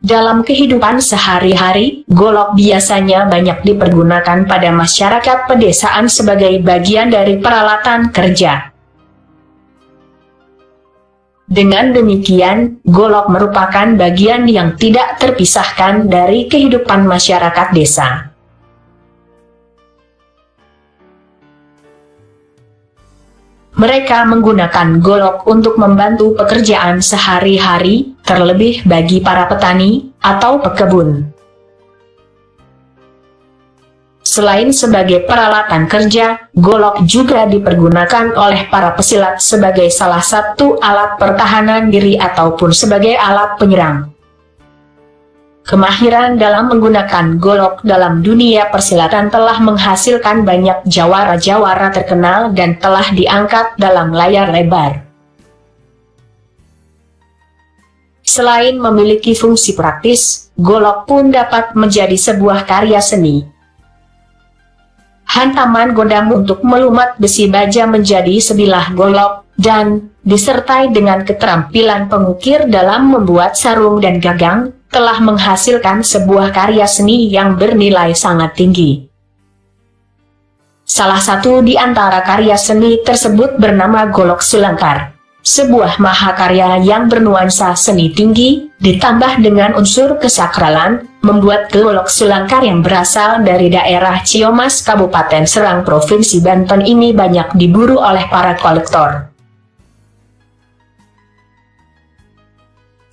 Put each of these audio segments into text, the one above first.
Dalam kehidupan sehari-hari, golok biasanya banyak dipergunakan pada masyarakat pedesaan sebagai bagian dari peralatan kerja. Dengan demikian, golok merupakan bagian yang tidak terpisahkan dari kehidupan masyarakat desa. Mereka menggunakan golok untuk membantu pekerjaan sehari-hari, terlebih bagi para petani atau pekebun. Selain sebagai peralatan kerja, golok juga dipergunakan oleh para pesilat sebagai salah satu alat pertahanan diri ataupun sebagai alat penyerang. Kemahiran dalam menggunakan golok dalam dunia persilatan telah menghasilkan banyak jawara-jawara terkenal dan telah diangkat dalam layar lebar. Selain memiliki fungsi praktis, golok pun dapat menjadi sebuah karya seni. Hantaman godam untuk melumat besi baja menjadi sebilah golok, dan disertai dengan keterampilan pengukir dalam membuat sarung dan gagang, telah menghasilkan sebuah karya seni yang bernilai sangat tinggi. Salah satu di antara karya seni tersebut bernama Golok Sulangkar, sebuah mahakarya yang bernuansa seni tinggi, ditambah dengan unsur kesakralan, membuat Golok Sulangkar yang berasal dari daerah Ciomas Kabupaten Serang Provinsi Banten ini banyak diburu oleh para kolektor.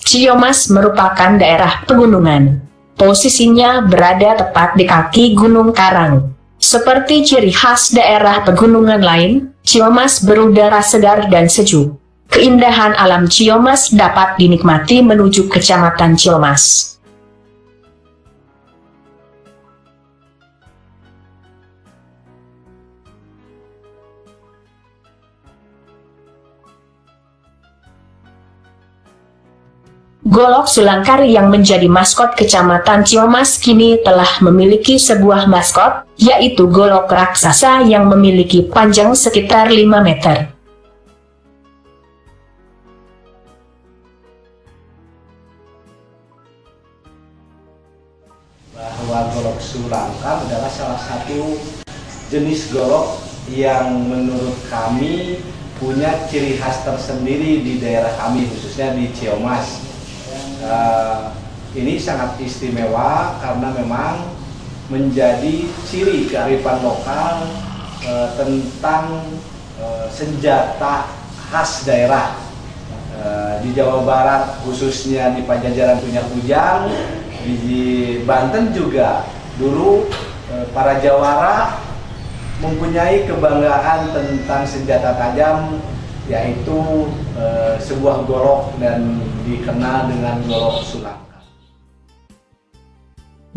Ciomas merupakan daerah pegunungan. Posisinya berada tepat di kaki Gunung Karang. Seperti ciri khas daerah pegunungan lain, Ciomas berudara segar dan sejuk. Keindahan alam Ciomas dapat dinikmati menuju Kecamatan Ciomas. Golok Sulangkar yang menjadi maskot Kecamatan Ciomas kini telah memiliki sebuah maskot, yaitu golok raksasa yang memiliki panjang sekitar 5 meter. Bahwa golok Sulangkar adalah salah satu jenis golok yang menurut kami punya ciri khas tersendiri di daerah kami, khususnya di Ciomas. Ini sangat istimewa karena memang menjadi ciri kearifan lokal tentang senjata khas daerah. Di Jawa Barat khususnya di Pajajaran punya kujang, di Banten juga dulu para jawara mempunyai kebanggaan tentang senjata tajam, yaitu sebuah golok dan dikenal dengan Golok Sulangkar.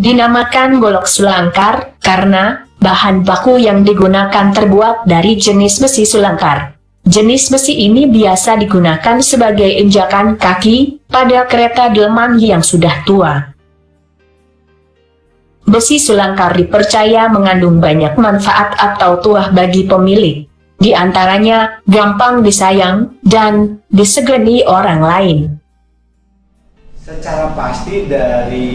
Dinamakan Golok Sulangkar karena bahan baku yang digunakan terbuat dari jenis besi sulangkar. Jenis besi ini biasa digunakan sebagai injakan kaki pada kereta delman yang sudah tua. Besi sulangkar dipercaya mengandung banyak manfaat atau tuah bagi pemilik. Di antaranya, gampang disayang, dan disegani orang lain. Secara pasti dari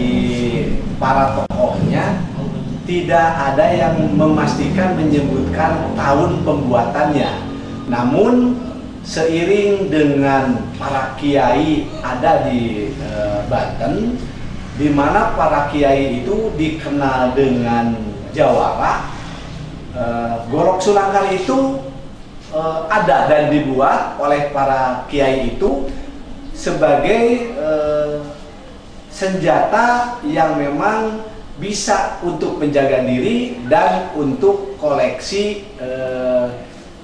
para tokohnya, tidak ada yang memastikan menyebutkan tahun pembuatannya. Namun, seiring dengan para kiai ada di Banten, di mana para kiai itu dikenal dengan jawara, golok Sulangkar itu ada dan dibuat oleh para kiai itu sebagai senjata yang memang bisa untuk menjaga diri dan untuk koleksi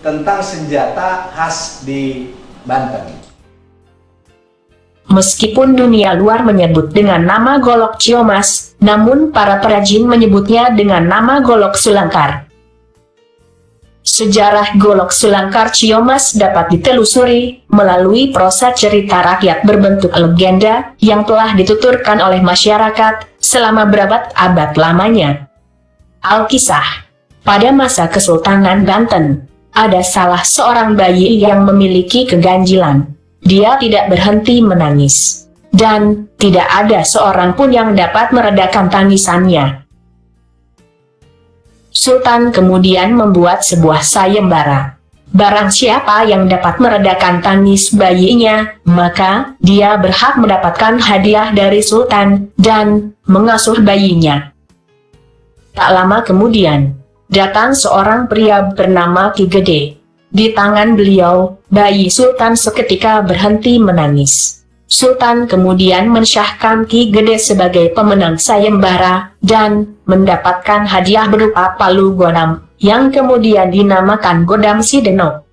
tentang senjata khas di Banten. Meskipun dunia luar menyebut dengan nama Golok Ciomas, namun para perajin menyebutnya dengan nama Golok Sulangkar. Sejarah Golok Sulangkar Ciomas dapat ditelusuri melalui prosa cerita rakyat berbentuk legenda yang telah dituturkan oleh masyarakat selama berabad-abad lamanya. Alkisah, pada masa Kesultanan Banten, ada salah seorang bayi yang memiliki keganjilan. Dia tidak berhenti menangis. dan tidak ada seorang pun yang dapat meredakan tangisannya. Sultan kemudian membuat sebuah sayembara. Barang siapa yang dapat meredakan tangis bayinya, maka dia berhak mendapatkan hadiah dari Sultan dan mengasuh bayinya. Tak lama kemudian, datang seorang pria bernama Ki Gede. Di tangan beliau, bayi Sultan seketika berhenti menangis. Sultan kemudian mensyahkan Ki Gede sebagai pemenang sayembara dan mendapatkan hadiah berupa palu godam, yang kemudian dinamakan Godam Sidenok.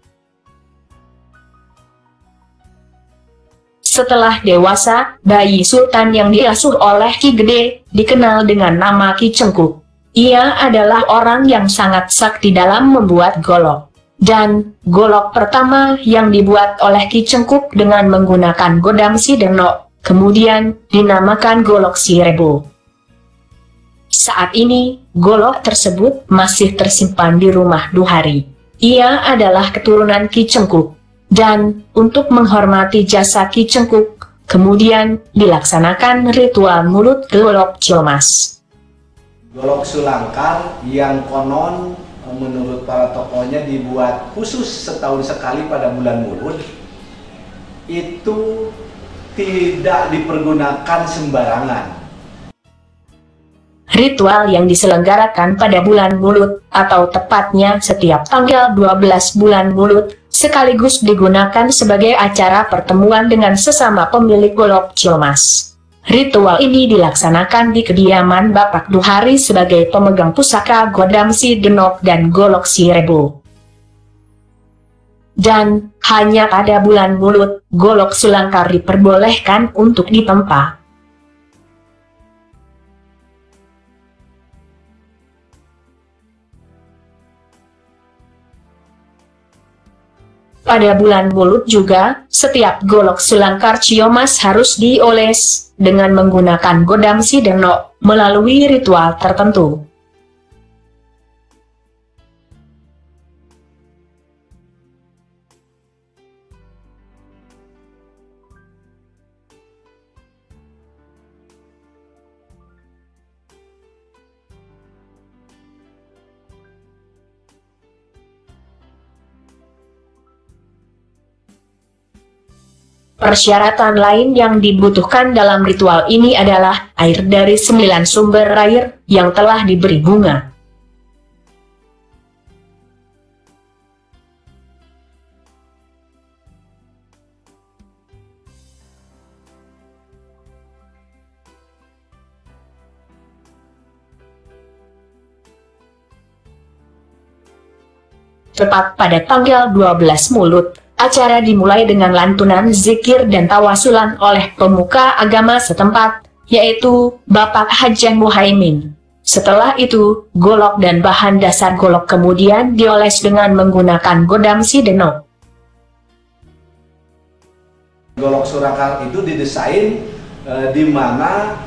Setelah dewasa, bayi Sultan yang diasuh oleh Ki Gede dikenal dengan nama Ki Cengkuk. Ia adalah orang yang sangat sakti dalam membuat golok. Dan golok pertama yang dibuat oleh Ki Cengkuk dengan menggunakan Godam Sidenok, kemudian dinamakan Golok Sirebo. Saat ini, golok tersebut masih tersimpan di rumah Duhari. Ia adalah keturunan Ki Cengkuk. Dan untuk menghormati jasa Ki Cengkuk, kemudian dilaksanakan ritual mulut golok Ciomas. Golok Sulangkar yang konon menurut para tokohnya dibuat khusus setahun sekali pada bulan Mulut, itu tidak dipergunakan sembarangan. Ritual yang diselenggarakan pada bulan Mulut, atau tepatnya setiap tanggal 12 bulan Mulut, sekaligus digunakan sebagai acara pertemuan dengan sesama pemilik golok Ciomas. Ritual ini dilaksanakan di kediaman Bapak Duhari sebagai pemegang pusaka Godam Sidenok dan Golok Sirebo. Dan hanya pada bulan Mulut, golok Sulangkar diperbolehkan untuk ditempa. Pada bulan Mulut juga, setiap golok Sulangkar Ciomas harus dioles dengan menggunakan Godam Sidenok melalui ritual tertentu. Persyaratan lain yang dibutuhkan dalam ritual ini adalah air dari 9 sumber air yang telah diberi bunga. Tepat pada tanggal 12 Mulut, acara dimulai dengan lantunan zikir dan tawasulan oleh pemuka agama setempat, yaitu Bapak Hajan Muhaimin. Setelah itu, golok dan bahan dasar golok kemudian dioles dengan menggunakan Godam Sidenok. Golok Sulangkar itu didesain di mana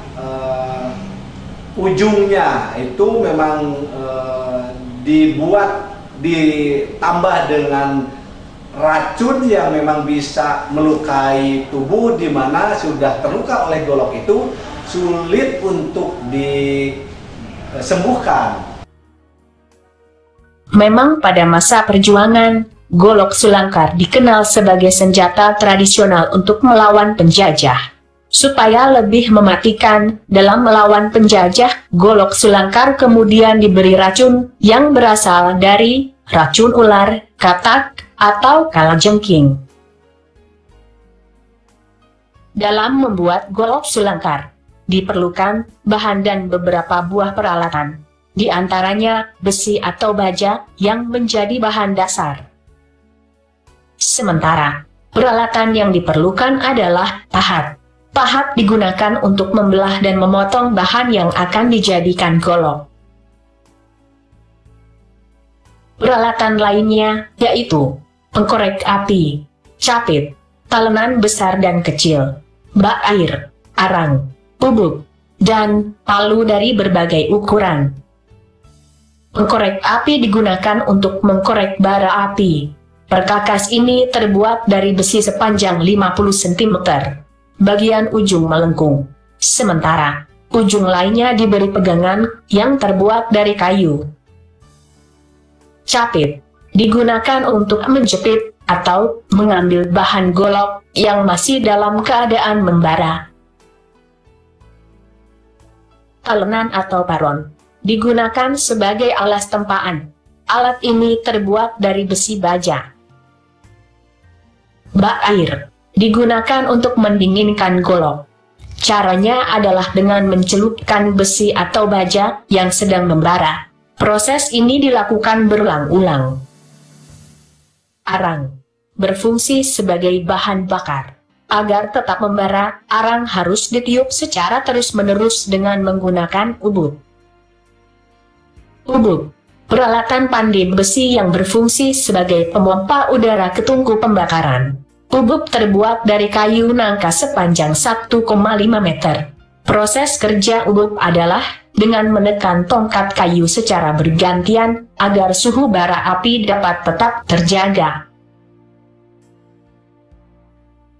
ujungnya itu memang ditambah dengan racun yang memang bisa melukai tubuh, di mana sudah terluka oleh golok itu sulit untuk disembuhkan. Memang pada masa perjuangan, golok Sulangkar dikenal sebagai senjata tradisional untuk melawan penjajah. Supaya lebih mematikan dalam melawan penjajah, golok Sulangkar kemudian diberi racun yang berasal dari racun ular, katak, atau kalajengking. Dalam membuat golok Sulangkar, diperlukan bahan dan beberapa buah peralatan, di antaranya besi atau baja yang menjadi bahan dasar. Sementara, peralatan yang diperlukan adalah pahat. Pahat digunakan untuk membelah dan memotong bahan yang akan dijadikan golok. Peralatan lainnya yaitu pengkorek api, capit, talenan besar dan kecil, bak air, arang, bubuk, dan palu dari berbagai ukuran. Pengkorek api digunakan untuk mengkorek bara api. Perkakas ini terbuat dari besi sepanjang 50 cm. bagian ujung melengkung. Sementara ujung lainnya diberi pegangan yang terbuat dari kayu. Capit digunakan untuk menjepit atau mengambil bahan golok yang masih dalam keadaan membara. Talenan atau paron digunakan sebagai alas tempaan. Alat ini terbuat dari besi baja. Bak air digunakan untuk mendinginkan golok. Caranya adalah dengan mencelupkan besi atau baja yang sedang membara. Proses ini dilakukan berulang-ulang. Arang berfungsi sebagai bahan bakar. Agar tetap membara, arang harus ditiup secara terus-menerus dengan menggunakan ubuk. Ubuk, peralatan pandai besi yang berfungsi sebagai pemompa udara ke tungku pembakaran. Ubuk terbuat dari kayu nangka sepanjang 1,5 meter. Proses kerja ubuk adalah dengan menekan tongkat kayu secara bergantian, agar suhu bara api dapat tetap terjaga.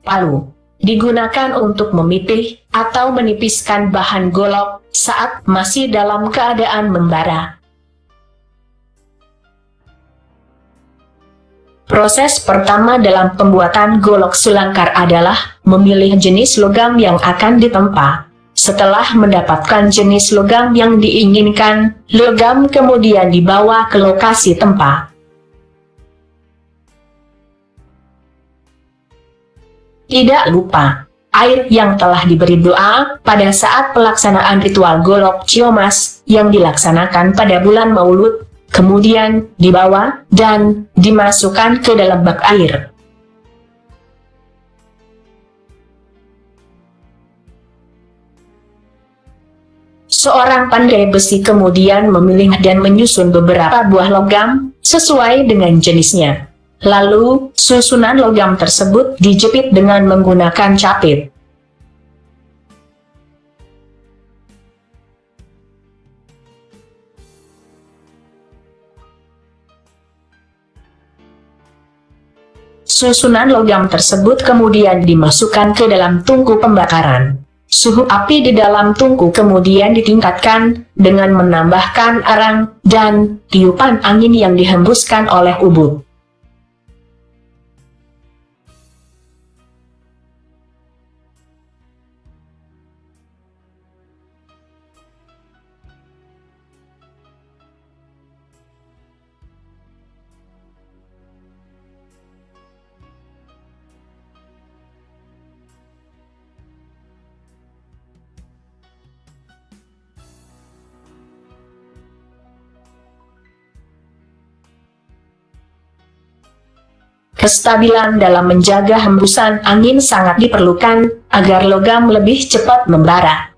Palu digunakan untuk memipih atau menipiskan bahan golok saat masih dalam keadaan membara. Proses pertama dalam pembuatan golok sulangkar adalah memilih jenis logam yang akan ditempa. Setelah mendapatkan jenis logam yang diinginkan, logam kemudian dibawa ke lokasi tempa. Tidak lupa, air yang telah diberi doa pada saat pelaksanaan ritual golok Ciomas yang dilaksanakan pada bulan Maulud, kemudian dibawa dan dimasukkan ke dalam bak air. Seorang pandai besi kemudian memilih dan menyusun beberapa buah logam sesuai dengan jenisnya. Lalu, susunan logam tersebut dijepit dengan menggunakan capit. Susunan logam tersebut kemudian dimasukkan ke dalam tungku pembakaran. Suhu api di dalam tungku kemudian ditingkatkan dengan menambahkan arang dan tiupan angin yang dihembuskan oleh ubuk. Kestabilan dalam menjaga hembusan angin sangat diperlukan, agar logam lebih cepat membara.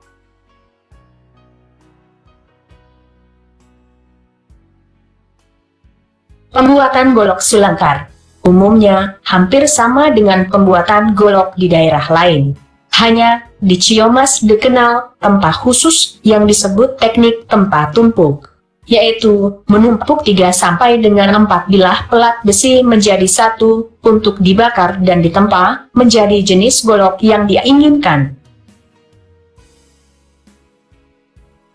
Pembuatan golok sulangkar umumnya hampir sama dengan pembuatan golok di daerah lain. Hanya, di Ciomas dikenal tempa khusus yang disebut teknik tempa tumpuk, yaitu menumpuk 3 sampai dengan 4 bilah pelat besi menjadi satu, untuk dibakar dan ditempa menjadi jenis golok yang diinginkan.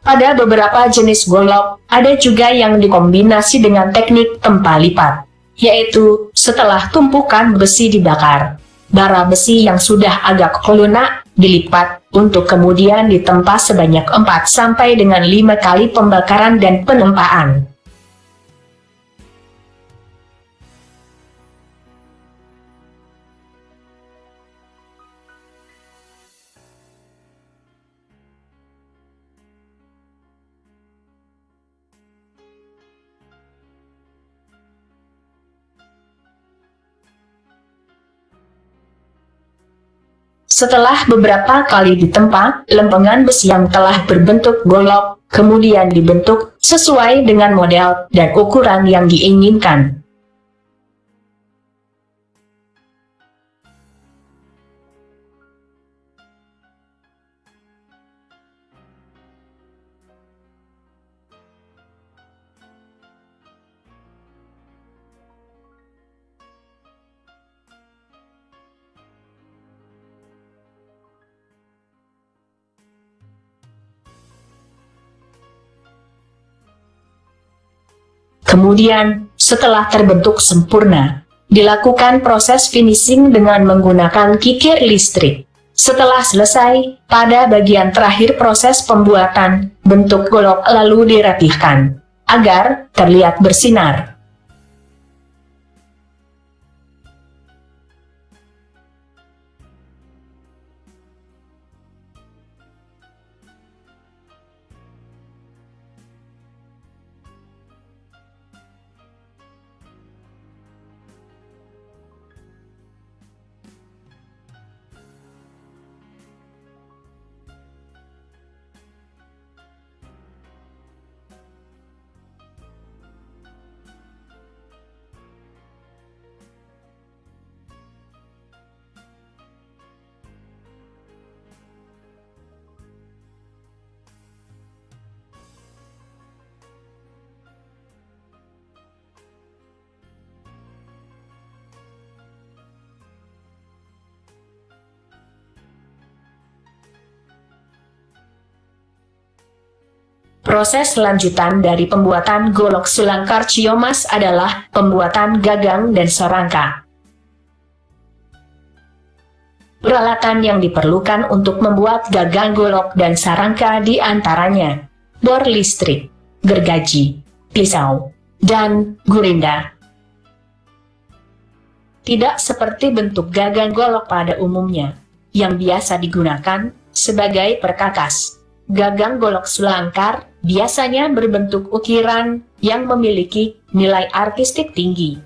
Pada beberapa jenis golok, ada juga yang dikombinasi dengan teknik tempa lipat, yaitu setelah tumpukan besi dibakar, bara besi yang sudah agak lunak dilipat, untuk kemudian ditempa sebanyak 4 sampai dengan 5 kali pembakaran dan penempaan. Setelah beberapa kali ditempa, lempengan besi yang telah berbentuk golok kemudian dibentuk sesuai dengan model dan ukuran yang diinginkan. Kemudian, setelah terbentuk sempurna, dilakukan proses finishing dengan menggunakan kikir listrik. Setelah selesai, pada bagian terakhir proses pembuatan, bentuk golok lalu dirapihkan agar terlihat bersinar. Proses lanjutan dari pembuatan golok sulangkar Ciomas adalah pembuatan gagang dan serangka. Peralatan yang diperlukan untuk membuat gagang golok dan sarangka diantaranya bor listrik, gergaji, pisau, dan gurinda. Tidak seperti bentuk gagang golok pada umumnya, yang biasa digunakan sebagai perkakas. Gagang golok sulangkar biasanya berbentuk ukiran yang memiliki nilai artistik tinggi.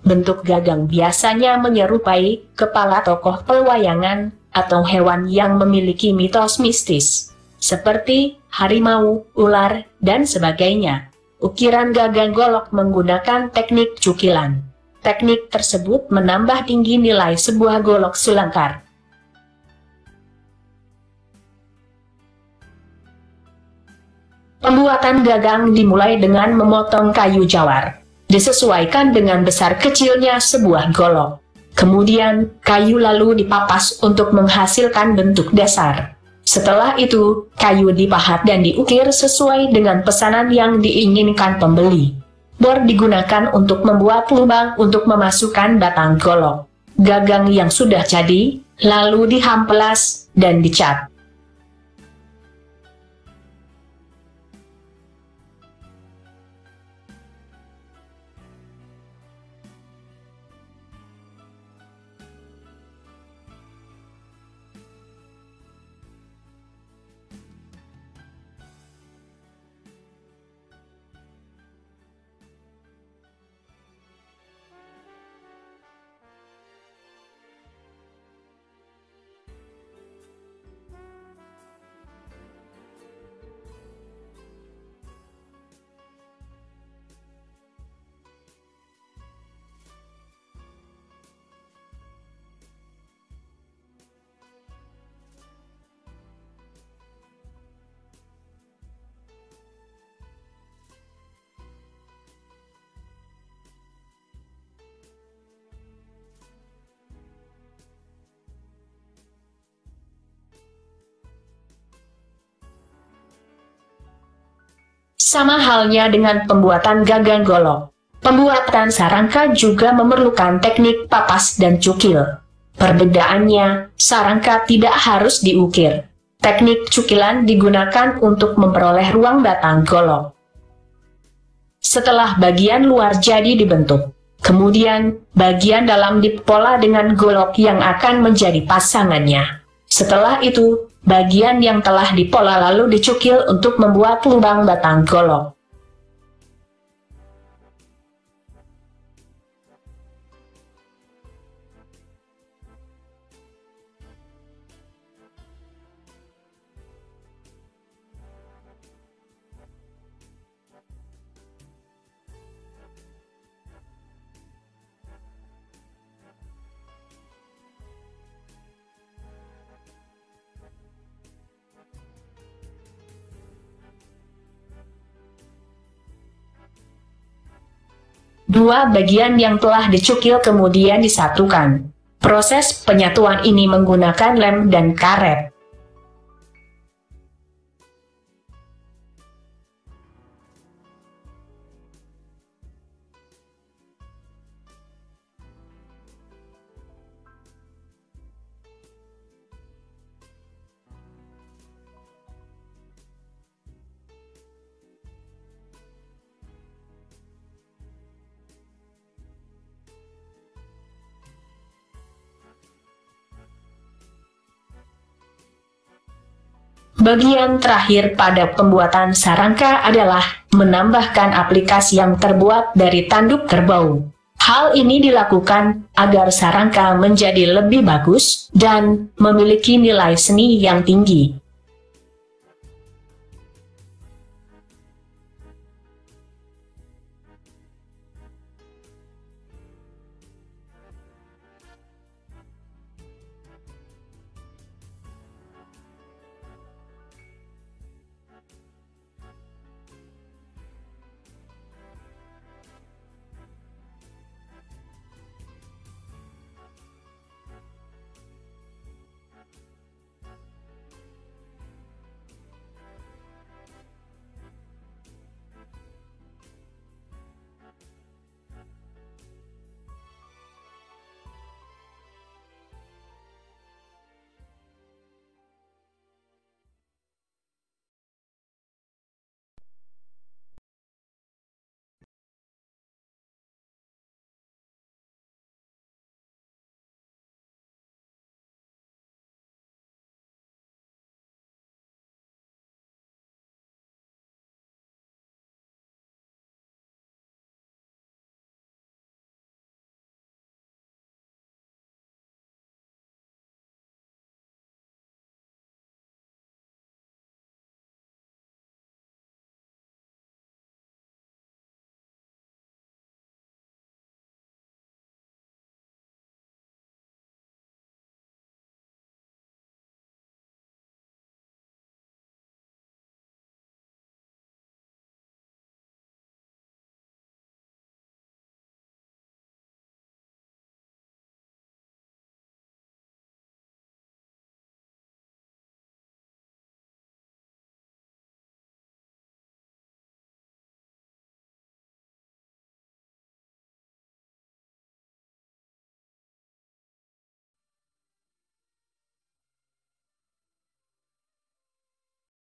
Bentuk gagang biasanya menyerupai kepala tokoh pewayangan atau hewan yang memiliki mitos mistis, seperti harimau, ular, dan sebagainya. Ukiran gagang golok menggunakan teknik cukilan. Teknik tersebut menambah tinggi nilai sebuah golok sulangkar. Pembuatan gagang dimulai dengan memotong kayu jawar. Disesuaikan dengan besar kecilnya sebuah golok. Kemudian, kayu lalu dipapas untuk menghasilkan bentuk dasar. Setelah itu, kayu dipahat dan diukir sesuai dengan pesanan yang diinginkan pembeli. Bor digunakan untuk membuat lubang untuk memasukkan batang golok. Gagang yang sudah jadi, lalu dihamplas dan dicat. Sama halnya dengan pembuatan gagang golok, pembuatan sarangka juga memerlukan teknik papas dan cukil. Perbedaannya, sarangka tidak harus diukir. Teknik cukilan digunakan untuk memperoleh ruang batang golok. Setelah bagian luar jadi dibentuk, kemudian bagian dalam dipola dengan golok yang akan menjadi pasangannya. Setelah itu, bagian yang telah dipola lalu dicukil untuk membuat lubang batang golok. Dua bagian yang telah dicukil kemudian disatukan. Proses penyatuan ini menggunakan lem dan karet. Bagian terakhir pada pembuatan sarangka adalah menambahkan aplikasi yang terbuat dari tanduk kerbau. Hal ini dilakukan agar sarangka menjadi lebih bagus dan memiliki nilai seni yang tinggi.